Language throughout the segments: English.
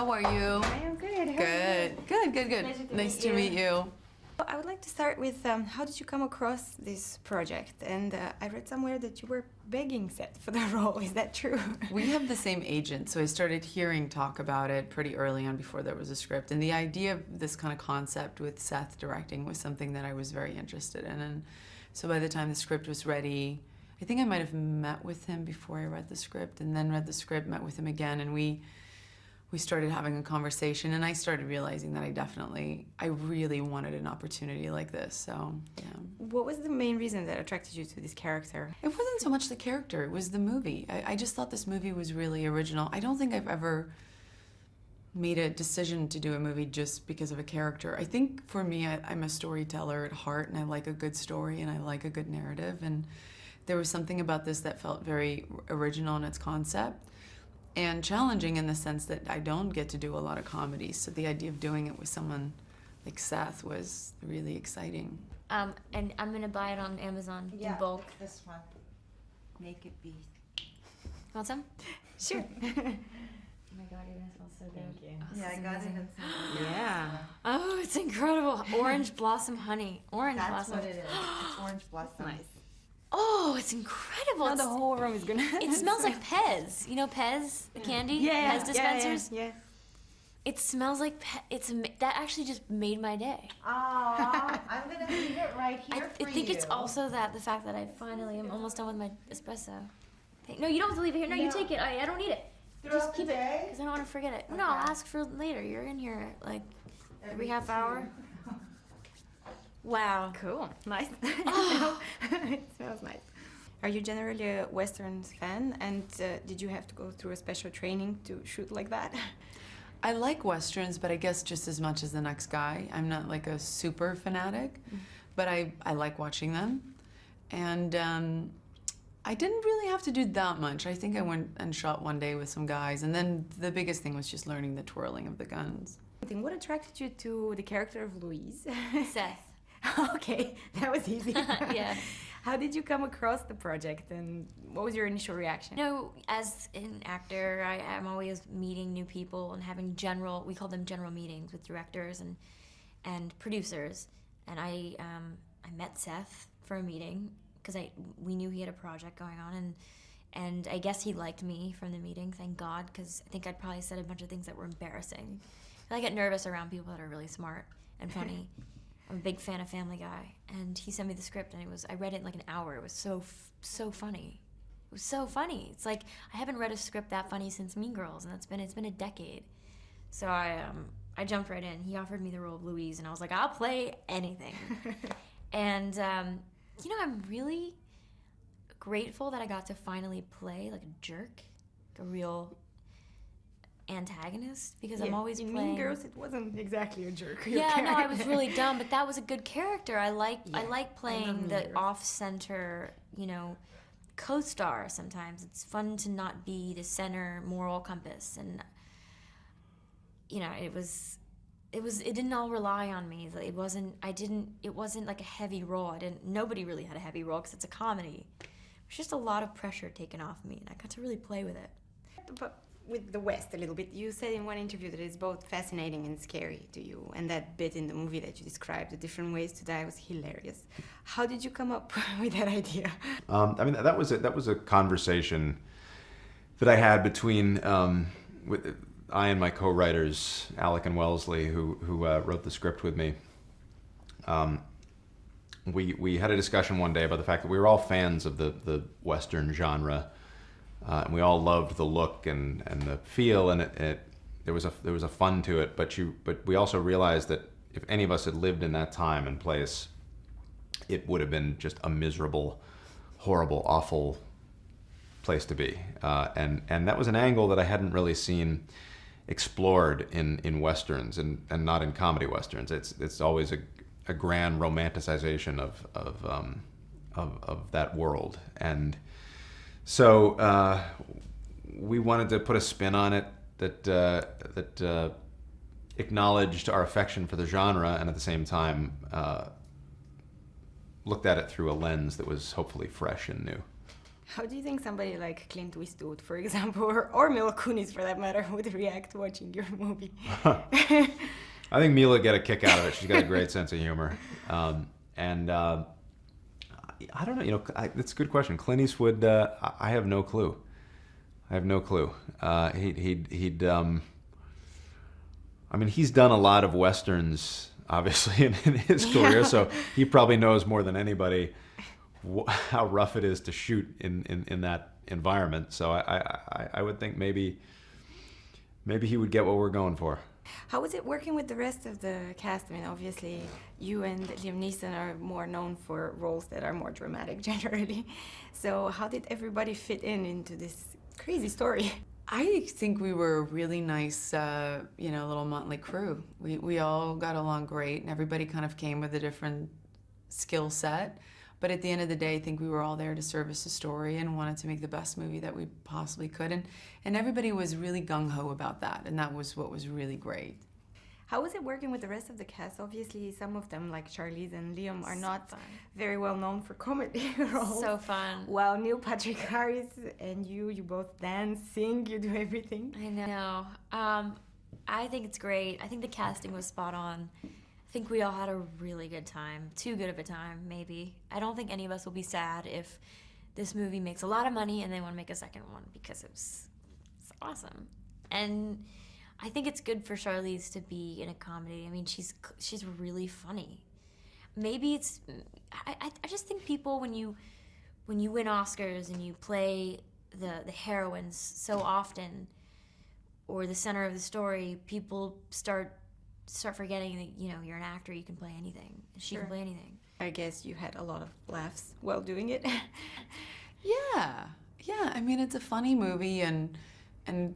How are you? I am good. Good. Nice to meet you. I would like to start with how did you come across this project? And I read somewhere that you were begging Seth for the role. Is that true? We have the same agent, so I started hearing talk about it pretty early on before there was a script. And the idea of this kind of concept with Seth directing was something that I was very interested in. And so by the time the script was ready, I think I might have met with him before I read the script, and then read the script, met with him again, and we started having a conversation, and I started realizing that I really wanted an opportunity like this, so, yeah. What was the main reason that attracted you to this character? It wasn't so much the character, it was the movie. I just thought this movie was really original. I don't think I've ever made a decision to do a movie just because of a character. I think for me, I'm a storyteller at heart, and I like a good story, and I like a good narrative, and there was something about this that felt very original in its concept. And challenging in the sense that I don't get to do a lot of comedies, so the idea of doing it with someone like Seth was really exciting. And I'm gonna buy it on Amazon in bulk. This one, Naked Beast. Want some? Sure. Oh my god, you're gonna smell so good. Thank you. Oh, Yeah, I got it. Yeah. Oh, it's incredible. Orange blossom honey. Orange That's blossom. what it is. It's orange blossom. Nice. Oh, it's incredible. Now the whole room is gonna. It smells like Pez. You know Pez, the candy? Pez dispensers? Yeah. It smells like that actually just made my day. Oh, I'm gonna leave it right here I for think you. it's also the fact that I finally am almost done with my espresso. No, you don't have to leave it here. No, you take it. I don't need it. Just keep it, because I don't want to forget it. No, I'll ask for later. You're in here like every half hour. Wow. Cool. Nice. It smells nice. Are you generally a Westerns fan? And did you have to go through a special training to shoot like that? I like Westerns, but I guess just as much as the next guy. I'm not like a super fanatic, but I like watching them. And I didn't really have to do that much. I think I went and shot one day with some guys, and then the biggest thing was just learning the twirling of the guns. What attracted you to the character of Louise? Seth. Okay, that was easy. Yeah. How did you come across the project, and what was your initial reaction? No, as an actor, I'm always meeting new people and having we call them general meetings with directors and producers. And I met Seth for a meeting because we knew he had a project going on, and I guess he liked me from the meeting, thank God, because I think I'd probably said a bunch of things that were embarrassing. I get nervous around people that are really smart and funny. I'm a big fan of Family Guy, and he sent me the script, and I read it in like an hour. It was so funny. It was so funny. It's like I haven't read a script that funny since Mean Girls, and it's been a decade. So I jumped right in. He offered me the role of Louise, and I was like, I'll play anything. And I'm really grateful that I got to finally play like a jerk, like a real antagonist, because I'm always in playing. Mean Girls, it wasn't exactly a jerk. Yeah, no, I was really dumb, but that was a good character. I like playing the Girls. off-center, co-star sometimes. It's fun to not be the center moral compass, and it didn't all rely on me. It wasn't like a heavy role. Nobody really had a heavy role because it's a comedy. It was just a lot of pressure taken off me, and I got to really play with it. But with the West a little bit, you said in one interview that it's both fascinating and scary to you, and that bit in the movie that you described, the different ways to die, was hilarious. How did you come up with that idea? That was a conversation that I had between with I and my co-writers, Alec and Wellesley, who wrote the script with me. We had a discussion one day about the fact that we were all fans of the Western genre. And we all loved the look and the feel, and there was a fun to it. But we also realized that if any of us had lived in that time and place, it would have been just a miserable, horrible, awful place to be. And that was an angle that I hadn't really seen explored in westerns and not in comedy westerns. It's always a grand romanticization of that world. And so we wanted to put a spin on it that acknowledged our affection for the genre, and at the same time looked at it through a lens that was hopefully fresh and new. How do you think somebody like Clint Eastwood, for example, or Mila Kunis for that matter, would react watching your movie? I think Mila get a kick out of it. She's got a great sense of humor, and I don't know. You know, it's a good question. Clint Eastwood, I have no clue. I have no clue. He'd. I mean, he's done a lot of westerns, obviously, in his career, so he probably knows more than anybody how rough it is to shoot in that environment. So I would think maybe he would get what we're going for. How was it working with the rest of the cast? I mean, obviously, you and Liam Neeson are more known for roles that are more dramatic generally. So how did everybody fit into this crazy story? I think we were a really nice, little motley crew. We all got along great, and everybody kind of came with a different skill set. But at the end of the day, I think we were all there to service the story and wanted to make the best movie that we possibly could. And everybody was really gung-ho about that, and that was what was really great. How was it working with the rest of the cast? Obviously, some of them, like Charlize and Liam, are not very well known for comedy roles. So fun. While Neil Patrick Harris and you both dance, sing, you do everything. I know. I think it's great. I think the casting was spot on. I think we all had a really good time. Too good of a time, maybe. I don't think any of us will be sad if this movie makes a lot of money and they want to make a second one, because it's awesome. And I think it's good for Charlize to be in a comedy. I mean, she's really funny. Maybe it's... I just think people, when you win Oscars and you play the heroines so often, or the center of the story, people start forgetting that, you know, you're an actor, you can play anything. She can play anything. I guess you had a lot of laughs while doing it. Yeah. I mean, it's a funny movie and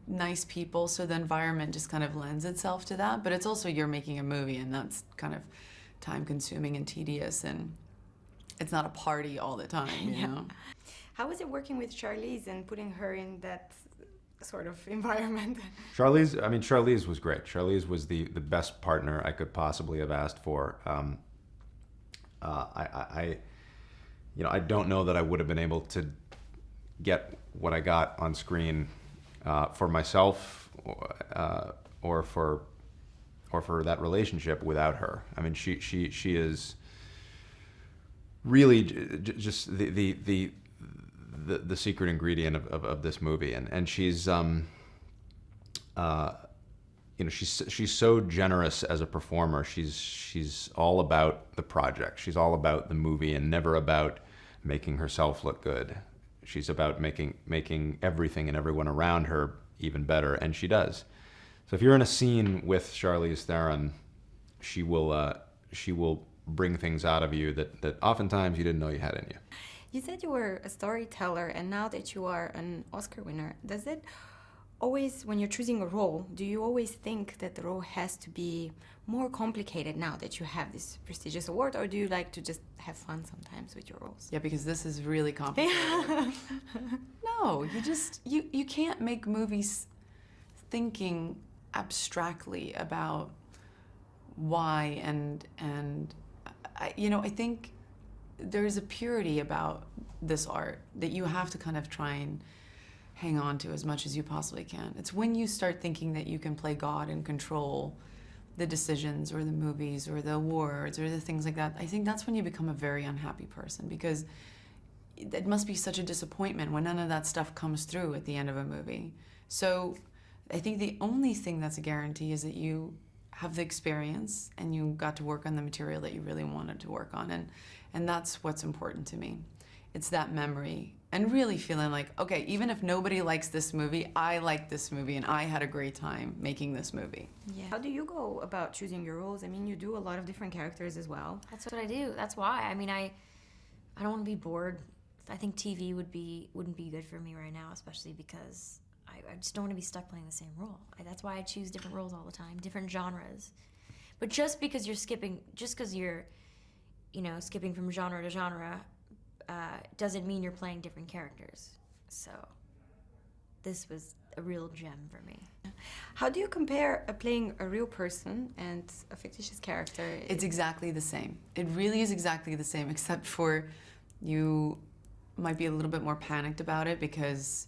nice people, so the environment just kind of lends itself to that. But it's also, you're making a movie, and that's kind of time-consuming and tedious, and it's not a party all the time, you know? How was it working with Charlize and putting her in that sort of environment? Charlize was great. Charlize was the best partner I could possibly have asked for. I don't know that I would have been able to get what I got on screen for myself or for that relationship without her. I mean, she is really just the secret ingredient of this movie, and she's she's so generous as a performer. She's all about the project. She's all about the movie and never about making herself look good. She's about making everything and everyone around her even better, and she does. So if you're in a scene with Charlize Theron, she will bring things out of you that oftentimes you didn't know you had in you. You said you were a storyteller, and now that you are an Oscar winner, does it always, when you're choosing a role, do you always think that the role has to be more complicated now that you have this prestigious award, or do you like to just have fun sometimes with your roles? Yeah, because this is really complicated. No, you can't make movies thinking abstractly about why and I think there's a purity about this art that you have to kind of try and hang on to as much as you possibly can. It's when you start thinking that you can play God and control the decisions or the movies or the awards or the things like that, I think that's when you become a very unhappy person, because it must be such a disappointment when none of that stuff comes through at the end of a movie. So I think the only thing that's a guarantee is that you have the experience and you got to work on the material that you really wanted to work on, and that's what's important to me. It's that memory and really feeling like, okay, even if nobody likes this movie, I like this movie and I had a great time making this movie. Yeah. How do you go about choosing your roles? I mean, you do a lot of different characters as well. That's what I do. That's why. I mean, I don't want to be bored. I think TV wouldn't be good for me right now, especially because I just don't want to be stuck playing the same role. That's why I choose different roles all the time, different genres. But just because you're skipping from genre to genre, doesn't mean you're playing different characters. So this was a real gem for me. How do you compare playing a real person and a fictitious character? It's exactly the same. It really is exactly the same, except for you might be a little bit more panicked about it because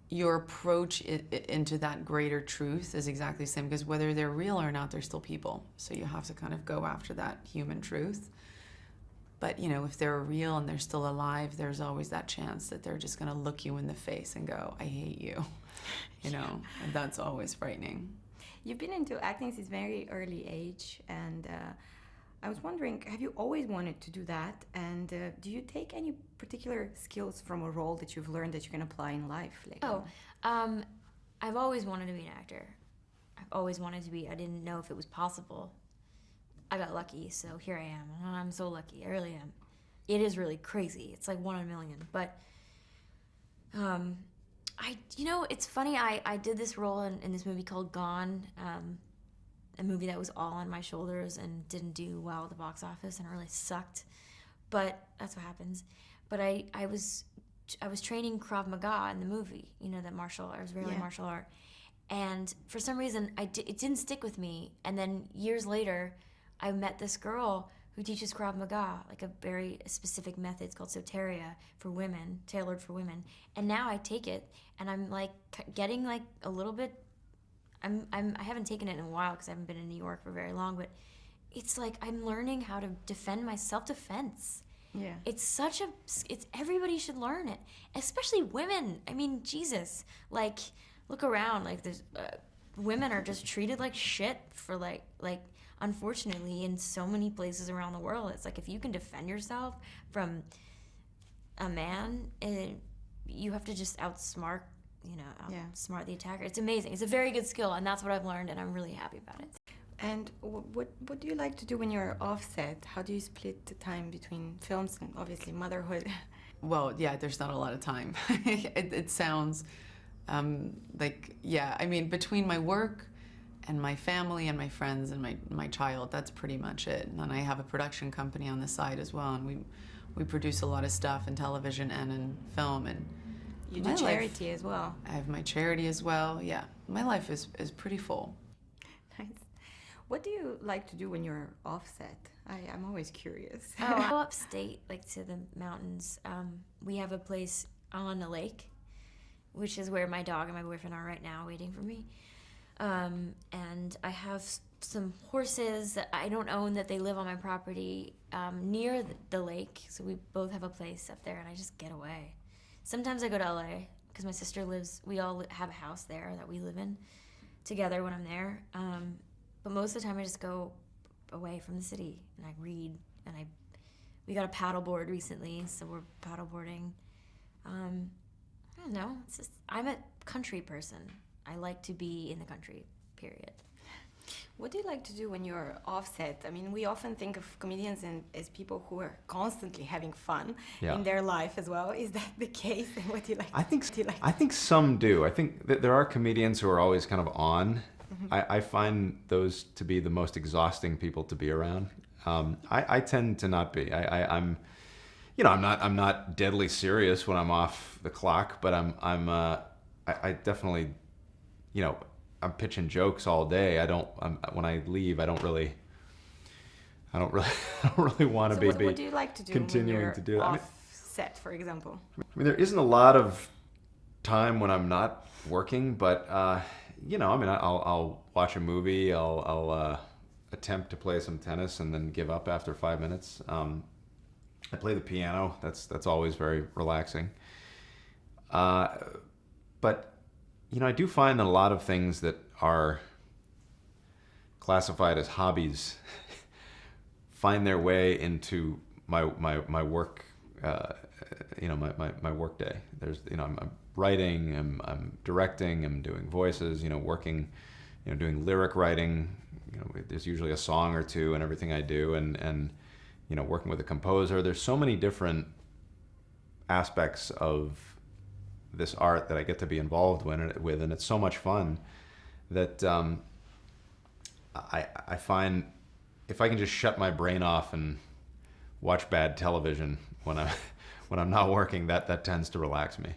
your approach into that greater truth is exactly the same, because whether they're real or not, they're still people. So you have to kind of go after that human truth. But, you know, if they're real and they're still alive, there's always that chance that they're just going to look you in the face and go, I hate you. You know, and that's always frightening. You've been into acting since very early age, and I was wondering, have you always wanted to do that? And do you take any particular skills from a role that you've learned that you can apply in life later? I've always wanted to be an actor. I've always wanted to be. I didn't know if it was possible. I got lucky, so here I am. I'm so lucky. I really am. It is really crazy. It's like 1 in a million. But, it's funny. I did this role in this movie called Gone, a movie that was all on my shoulders and didn't do well at the box office, and it really sucked. But that's what happens. But I was training Krav Maga in the movie. You know, that Israeli martial art. And for some reason, it didn't stick with me. And then years later, I met this girl who teaches Krav Maga, like a very specific method. It's called Soteria for women, tailored for women. And now I take it, and I'm like getting like a little bit. I haven't taken it in a while because I haven't been in New York for very long. But it's like I'm learning how to defend my self-defense. Yeah. It's everybody should learn it, especially women. I mean, Jesus, like look around. Like there's women are just treated like shit for like. Unfortunately, in so many places around the world, it's like if you can defend yourself from a man, you have to just outsmart the attacker. It's amazing. It's a very good skill, and that's what I've learned, and I'm really happy about it. And what do you like to do when you're offset? How do you split the time between films and obviously motherhood? Well, yeah, there's not a lot of time. It sounds between my work and my family and my friends and my child, that's pretty much it. And then I have a production company on the side as well, and we produce a lot of stuff in television and in film. And you do charity as well. I have my charity as well. Yeah, my life is pretty full. Nice. What do you like to do when you're offset? I'm always curious. I go upstate, like to the mountains. We have a place on a lake, which is where my dog and my boyfriend are right now waiting for me. And I have some horses that I don't own, that they live on my property near the lake. So we both have a place up there, and I just get away. Sometimes I go to LA because my sister we all have a house there that we live in together when I'm there. But most of the time I just go away from the city and I read, and we got a paddleboard recently, so we're paddleboarding. I don't know. It's just, I'm a country person. I like to be in the country, period. What do you like to do when you're offset? I mean, we often think of comedians as people who are constantly having fun in their life as well. Is that the case? And what do you like? I think some do. I think that there are comedians who are always kind of on. Mm-hmm. I find those to be the most exhausting people to be around. I tend to not be. I'm not deadly serious when I'm off the clock, but I definitely. I'm pitching jokes all day. When I leave, I don't really want to be. What do you like to do continuing to do that? Set, for example? I mean, there isn't a lot of time when I'm not working, but I'll watch a movie. I'll attempt to play some tennis and then give up after 5 minutes. I play the piano. That's always very relaxing. But I do find that a lot of things that are classified as hobbies find their way into my work, my work day. There's, I'm writing, I'm directing, I'm doing voices, working, doing lyric writing. There's usually a song or two in everything I do, and working with a composer. There's so many different aspects of this art that I get to be involved with, and it's so much fun that I find if I can just shut my brain off and watch bad television when I'm not working, that tends to relax me.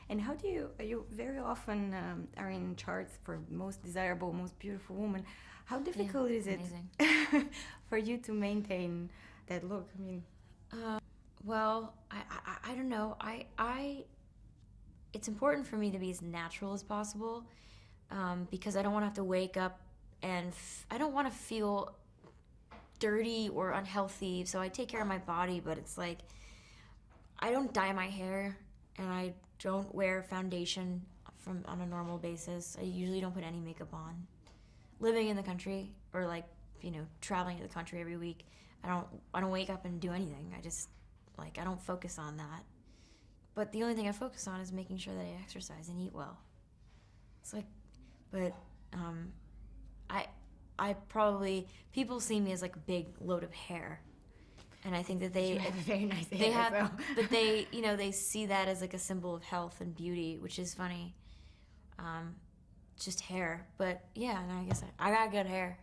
And how do you very often are in charts for most desirable, most beautiful woman. How difficult is it for you to maintain that look? I mean, Well, I don't know. It's important for me to be as natural as possible, because I don't want to have to wake up and I don't want to feel dirty or unhealthy. So I take care of my body, but it's like I don't dye my hair and I don't wear foundation on a normal basis. I usually don't put any makeup on. Living in the country or like, traveling to the country every week, I don't wake up and do anything. I just I don't focus on that. But the only thing I focus on is making sure that I exercise and eat well. It's I probably, people see me as like a big load of hair. And I think that You have a very nice hair. So. but they see that as like a symbol of health and beauty, which is funny. Just hair. But yeah, and I guess I got good hair.